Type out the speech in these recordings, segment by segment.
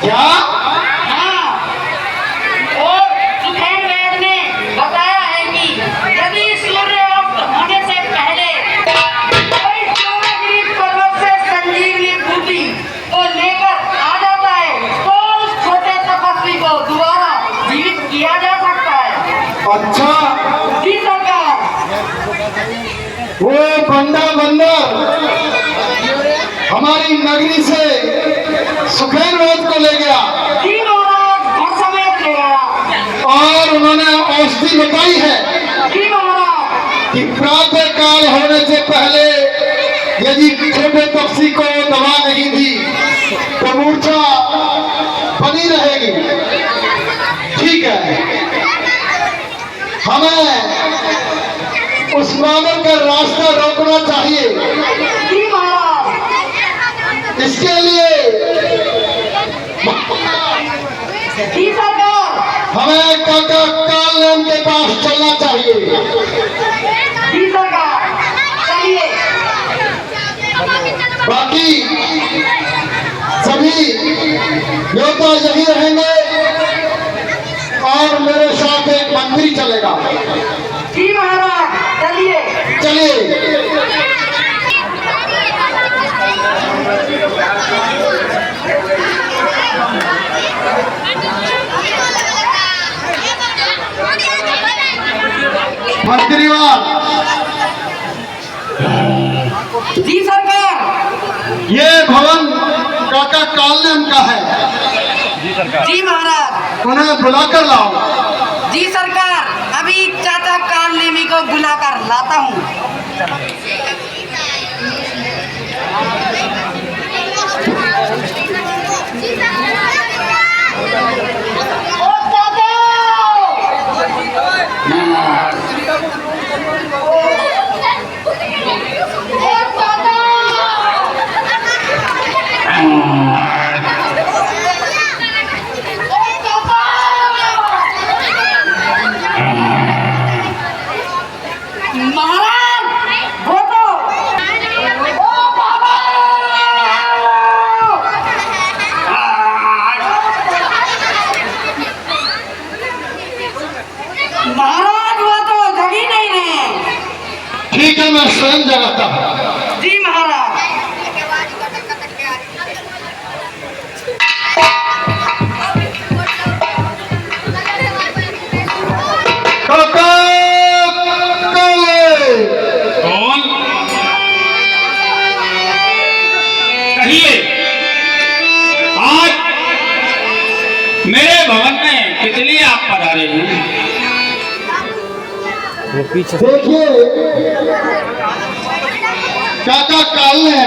क्या? हाँ, और सुखैन वैद्य ने बताया है कि यदि सूर्यास्त होने से पहले कोई देवगिरी पर्वत से संजीवनी बूटी को लेकर आ जाता है तो उस छोटे तपस्वी को दोबारा जीवित किया जा सकता है। अच्छा, जी सरकार। वो बंदा बंदर हमारी नगरी से सुखैन वैद्य को ले गया जी महाराज, घर समेत ले गया। और उन्होंने औषधि बताई है जी महाराज। कि प्रातः काल होने से पहले यदि छोटे तपसी को दवा नहीं दी तो मूर्छा बनी रहेगी। ठीक है, हमें उस मानव का रास्ता रोकना चाहिए। जी महाराज। इसके लिए जी सरकार। हमें काका काल के पास चलना चाहिए। जी सरकार, चलिए। बाकी सभी योद्धा यही रहेंगे और मेरे साथ एक मंत्री चलेगा। जी महाराज, चलिए। चलिए। मंत्रीवाल, जी सरकार। ये भवन काका कालनेम का है। जी महाराज। उन्हें बुलाकर लाओ। जी सरकार, अभी चाचा कालनेमी को बुलाकर लाता हूँ। ओ चाचा! ओ चाचा! ओ चाचा! महाराज, वो तो ओ बाबा! महाराज, वो तो जग ही नहीं रहे। ठीक है, मैं स्वयं जगाता हूँ। जी महाराज। काका काले। कौन? कहिए, आज मेरे भवन में किस लिए आप पधारे हैं? देखिए काका कालने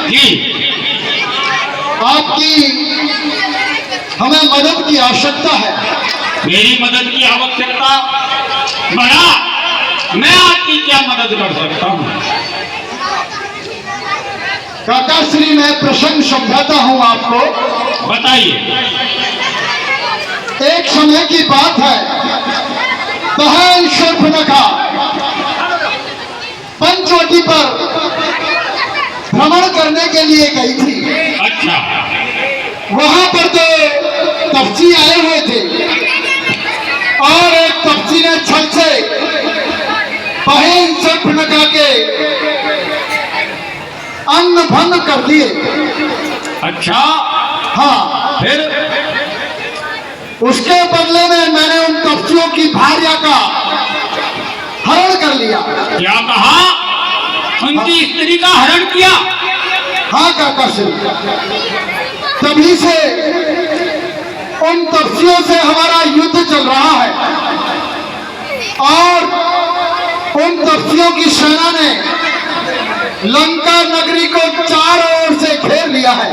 जी, आपकी हमें मदद की आवश्यकता है। मेरी मदद की आवश्यकता? बड़ा, मैं आपकी क्या मदद कर सकता हूँ? काका श्री, मैं प्रसंग समझाता हूँ आपको। बताइए। एक समय की बात है, बहन शूर्पणखा पंचवटी पर भ्रमण करने के लिए गई थी। अच्छा। वहां पर तो तपसी आए हुए थे और एक तपसी ने छल से बहन शूर्पणखा के अंग भंग कर दिए। अच्छा, हाँ, फिर? उसके बदले में मैंने उन तपसियों की भार्या का हरण कर लिया। क्या कहा? उनकी स्त्री का हरण किया? हाँ काका श्री, तभी से उन तपसियों से हमारा युद्ध चल रहा है और उन तपसियों की सेना ने लंका नगरी को चारों ओर से घेर लिया है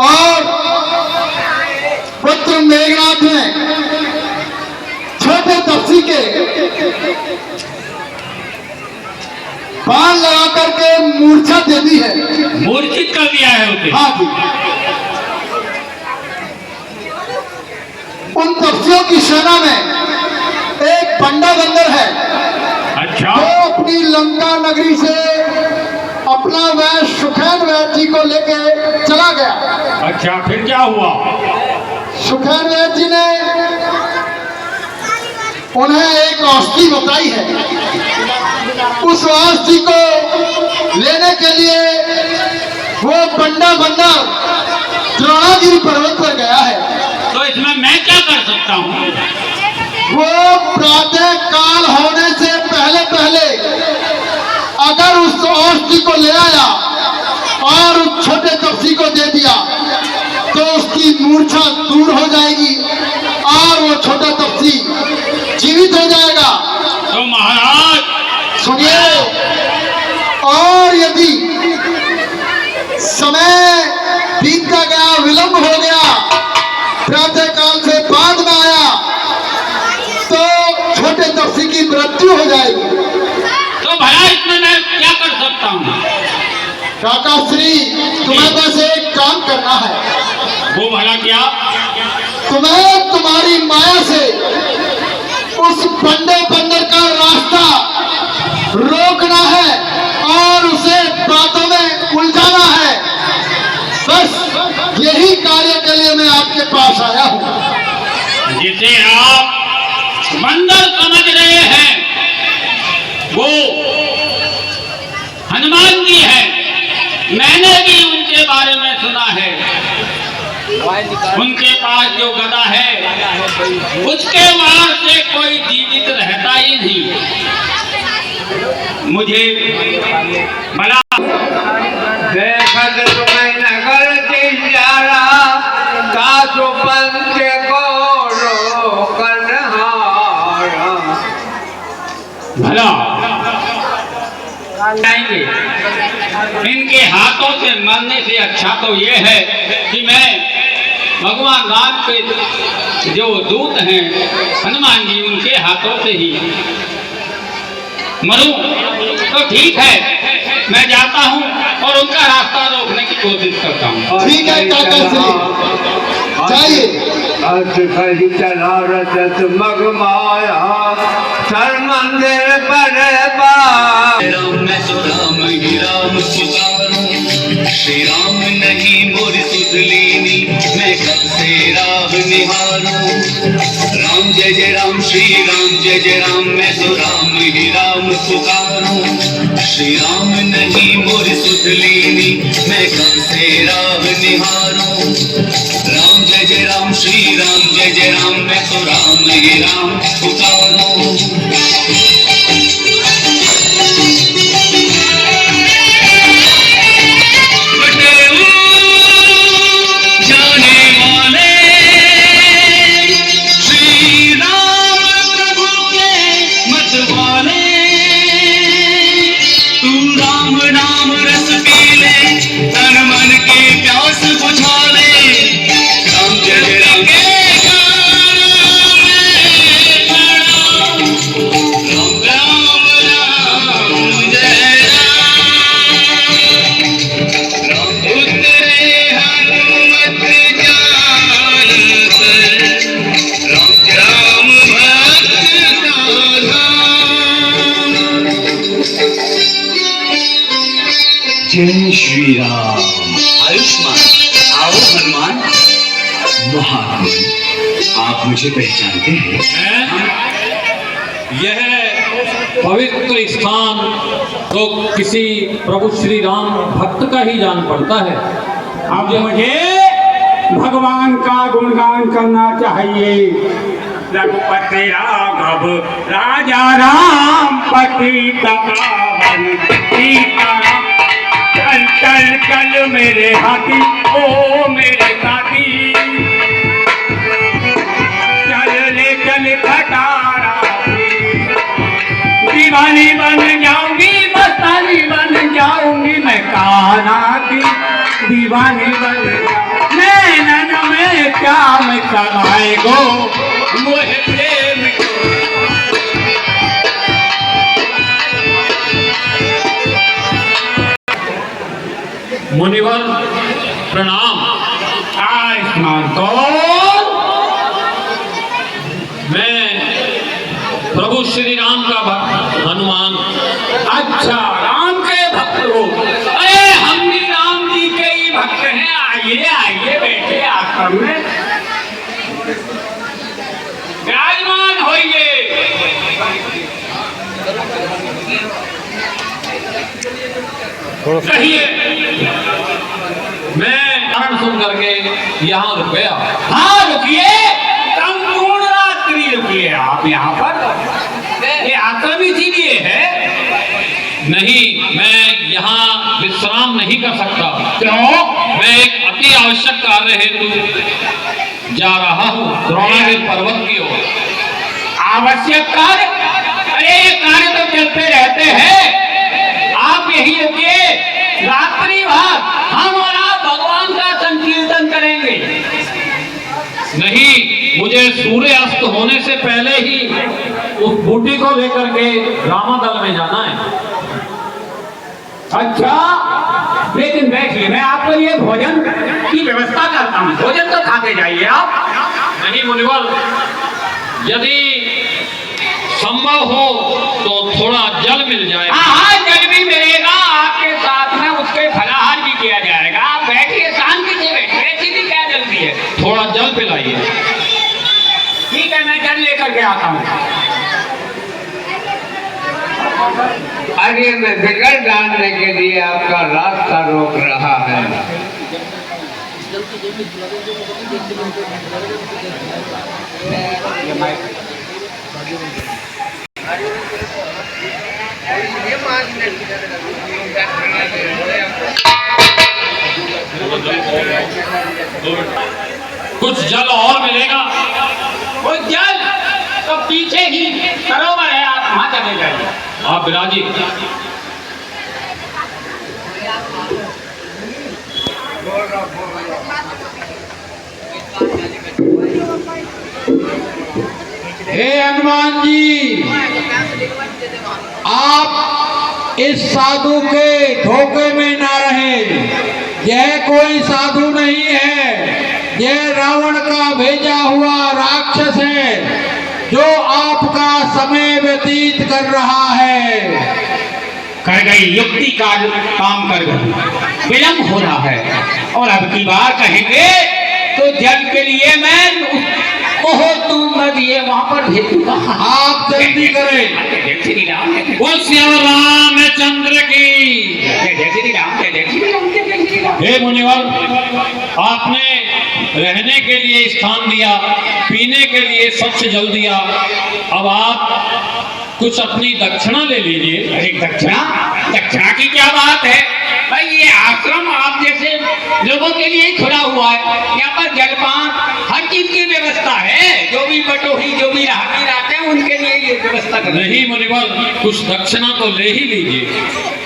और पुत्र मेघनाथ ने छोटे तपसी के बाण लगा करके मूर्छा दे दी है। मूर्छित कर दिया है उसे? हाँ जी। उन तपसियों की सेना में एक बंडा बंदर है। अच्छा। वो अपनी लंका नगरी से अपना वह सुखैन वैद्य जी को लेके चला गया। अच्छा, फिर क्या हुआ? सुखेलदेव जी ने उन्हें एक औषधि बताई है। उस औषधि को लेने के लिए वो बंदा द्रोणागिरी पर्वत पर गया है। तो इसमें मैं क्या कर सकता हूँ? वो प्रातः काल होने से पहले अगर उस औषधि को ले आया और उस छोटे तपसी को दे दिया तो उसकी मूर्छा दूर हो जाएगी और वो छोटा तपसी जीवित हो जाएगा। तो महाराज सुनिए, और यदि समय बीतता गया, विलंब हो गया, प्रातः काल से बाद में आया तो छोटे तपसी की मृत्यु हो जाएगी। तो भला इसमें मैं क्या कर सकता हूँ? काका श्री, तुम्हें बस एक काम करना है। वो भला क्या? तुम्हें तुम्हारी माया से उस बंदर का रास्ता रोकना है और उसे बातों में उलझाना है। बस यही कार्य के लिए मैं आपके पास आया हूँ। जिसे आप बंदर समझ रहे हैं वो हनुमान जी है। मैंने भी उनके बारे में सुना है। उनके पास जो गदा है उसके वार से कोई जीवित रहता ही नहीं। मुझे भला देखत तुम्हें नगर दियारा कासु पंच को रोकन हारा। भला जाएंगे। इनके हाथों से मरने से अच्छा तो ये है कि मैं भगवान राम के जो दूत हैं हनुमान जी, उनके हाथों से ही मरूं तो ठीक है। मैं जाता हूं और उनका रास्ता रोकने की कोशिश करता हूं। ठीक है काका श्री, जाइए। चला रजत मगमाया सर मंदिर पर राम मैं सो राम ही राम पुकारूं। श्री राम नहीं मोर सुध लीनी, मैं कब से राह निहारूं। राम जय राम, श्री राम जय राम, मैं सो राम ही राम पुकारूं। श्री राम नहीं मोर सुध लीनी, मैं कब से राह निहारूं। राम जय राम, श्री राम जय राम, मैं सो राम ही राम पुकारूं। जय श्री राम। आयुष्मान, आओ हनुमान। महात्मा, आप मुझे पहचानते हैं? यह पवित्र स्थान तो किसी प्रभु श्री राम भक्त का ही जान पड़ता है। अब मुझे भगवान का गुणगान करना चाहिए। रघुपति राघव राजा राम पतित पावन सीताराम। चल चल चल मेरे हाथी, ओ मेरे साथी। चल ले चल खटारा, दीवानी बन जाऊंगी, मस्तानी बन जाऊंगी। मैं कान्हा की दीवानी बन जाऊंगी। नैनन में श्याम समाएगो मोह प्रेम को। मुनिवर प्रणाम। आयुष्मान कौन? मैं प्रभु श्री राम का भक्त हनुमान। अच्छा, राम के भक्त हो। अरे हम भी राम जी के ही भक्त हैं। आइए आइए कहिए। मैं कारण सुन करके यहाँ रुक गया। हाँ रुकिए, संपूर्ण रात्रि रुकिए आप यहाँ पर। ये आश्रम इसीलिए है। नहीं, मैं यहाँ विश्राम नहीं कर सकता। क्यों? मैं एक अति आवश्यक कार्य हेतु जा रहा हूँ द्रोणागिरि पर्वत की ओर। आवश्यक कार्य? अरे ये कार्य तो चलते रहते हैं, आप यही रुकिए। रात्रि भर हम और आप भगवान का संकीर्तन करेंगे। नहीं, मुझे सूर्य अस्त होने से पहले ही उस बूटी को लेकर के रामादल में जाना है। अच्छा, लेकिन बैठिए, मैं आपके लिए भोजन की व्यवस्था करता हूँ। भोजन तो खाते जाइए आप। नहीं मुनिवर, यदि संभव हो तो थोड़ा जल मिल जाए। हाँ, जल भी मिलेगा, आपके साथ में उसके फलाहार भी किया जाएगा। आप बैठिए, शांति से बैठिए, ऐसी भी क्या जल्दी है। थोड़ा जल पिलाइए। ठीक है, मैं जल लेकर के आता हूँ। अरे मैं बिगड़ डालने के लिए आपका रास्ता रोक रहा है। कुछ जल और मिलेगा? वो जल तो पीछे ही सरोवर है, आप वहां चले जाइए। आप बिराजी। हे हनुमान जी, आप इस साधु के धोखे में ना रहे। यह कोई साधु नहीं है, यह रावण का भेजा हुआ राक्षस है जो आपका समय व्यतीत कर रहा है। कर गई, युक्ति का काम कर गई। विलंब हो रहा है और अब की बार कहेंगे तो जल के लिए मैं तुम नदिए वहां पर भेजूंगा। आप जल्दी करें। श्री राम, वो श्याम रामचंद्र की। श्री राम, श्री राम। हे मुनिवर, आपने रहने के लिए स्थान दिया, पीने के लिए स्वच्छ जल दिया, अब आप कुछ अपनी दक्षिणा ले लीजिए। अरे दक्षिणा? दक्षिणा की क्या बात है भाई? ये आश्रम आप जैसे लोगों के लिए ही खुला हुआ है। यहाँ पर जलपान हर चीज की व्यवस्था है। जो भी बटोही, जो भी राहगीर आते हैं उनके लिए ये व्यवस्था कर। नहीं मुनिवर, कुछ दक्षिणा तो ले ही लीजिए।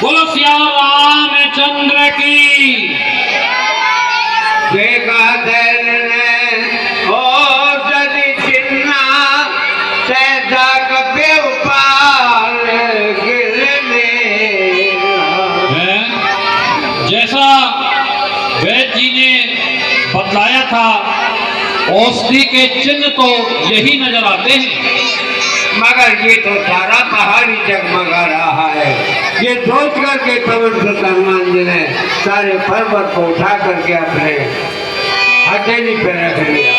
बोलो श्याम रामचंद्र की। देखा धैर्य ओ जदि चिन्ना सैदा कपे उपाल गिर में। जैसा वैद्य जी ने बतलाया था, औषधि के चिन्ह तो यही नजर आते हैं, मगर ये तो सारा पहाड़ी जगमगा रहा है। ये सोच करके पवन सुत हनुमान जी ने सारे पर्वत को उठा करके अपने हथेली पे रख लिया।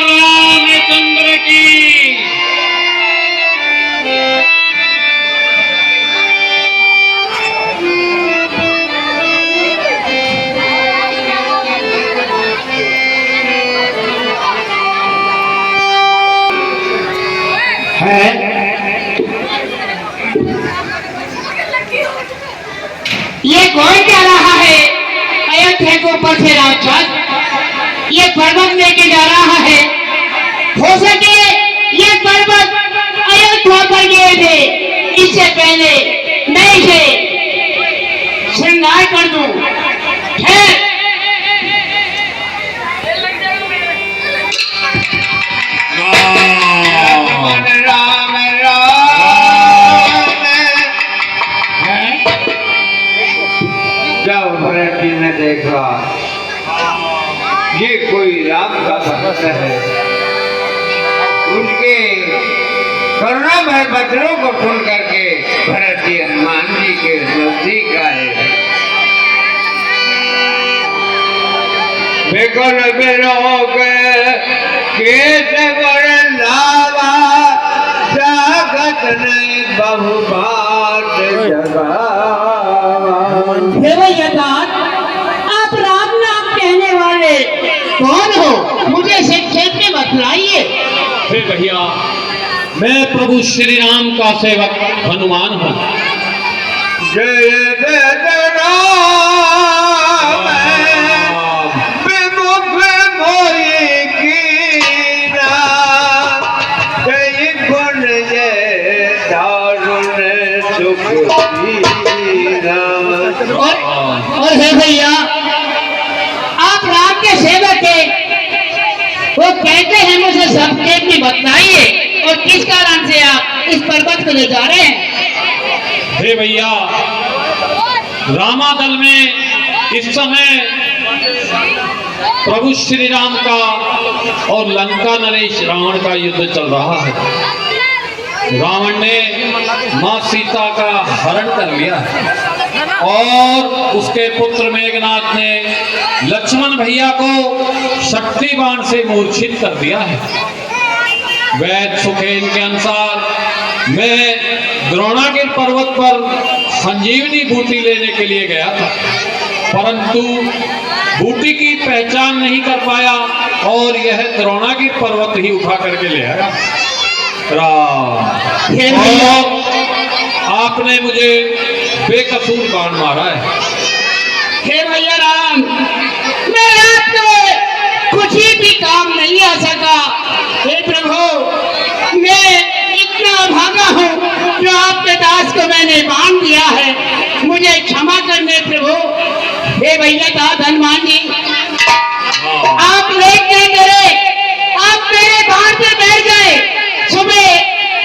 रामचंद्र की। है। ये कौन जा रहा है अयोध्या को ऊपर से राक्षस? ये पर्वत लेके जा रहा है। हो सके ये पर्वत अयोध्या पर गिरे थे, इससे पहले मैं इसे श्रृंगार कर दूं। है राम राम जब भरत जी ने देखा ये कोई राम का भक्त है, उनके करुणा भय बदलों को सुन करके भरत जी हनुमान जी के नजदीक आए। बेकल बिलोक लावा जगत ने बहु बात आप राम नाम कहने वाले कौन हो? मुझे संक्षेप में बतलाइए। हे भैया, मैं प्रभु श्री राम का सेवक हनुमान हूँ। जय जय राम विमुख मोहि कीना, जय गुण जय दारुण सुख दीना। और हे भैया, आप राम के सेवक हैं, वो कहते हैं मुझे संक्षेप में बतलाइए और किस कारण से आप इस पर्वत को ले जा रहे हैं? हे भैया, रामादल में इस समय प्रभु श्री राम का और लंका नरेश रावण का युद्ध चल रहा है। रावण ने मां सीता का हरण कर लिया है और उसके पुत्र मेघनाथ ने लक्ष्मण भैया को शक्ति बाण से मूर्छित कर दिया है। वैद सुखेन के अनुसार मैं द्रोणागिर पर्वत पर संजीवनी बूटी लेने के लिए गया था, परंतु बूटी की पहचान नहीं कर पाया और यह द्रोणागिर पर्वत ही उठा करके ले आया। और आपने मुझे बेकसूर बाण मारा है। हे भैया राम, मैं आपके कुछ भी काम नहीं आ सका। हे प्रभु, मैं इतना अभागा हूँ जो आपके दास को मैंने बांध दिया है, मुझे क्षमा करने प्रभु। हे भैया दास हनुमान जी, आप लेट नहीं करे, आप मेरे बाण पे बैठ जाए। सुबह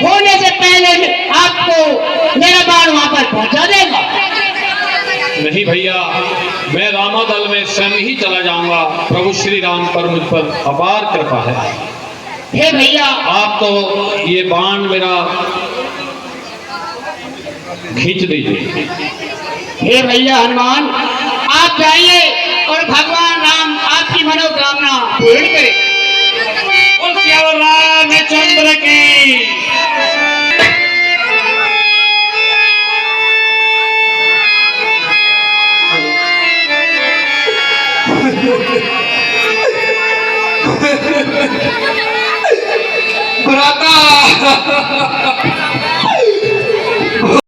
होने से पहले आपको मेरा बाण वहां पर पहुंचा देगा। नहीं भैया, मैं रामादल में स्वयं ही चला जाऊंगा। प्रभु श्री राम पर मुझ पर अपार कृपा है। हे भैया, आप तो ये बाण मेरा खींच दीजिए। हे भैया हनुमान, आप जाइए और भगवान राम आपकी मनोकामना पूर्ण करे। रामचंद्र की भ्राता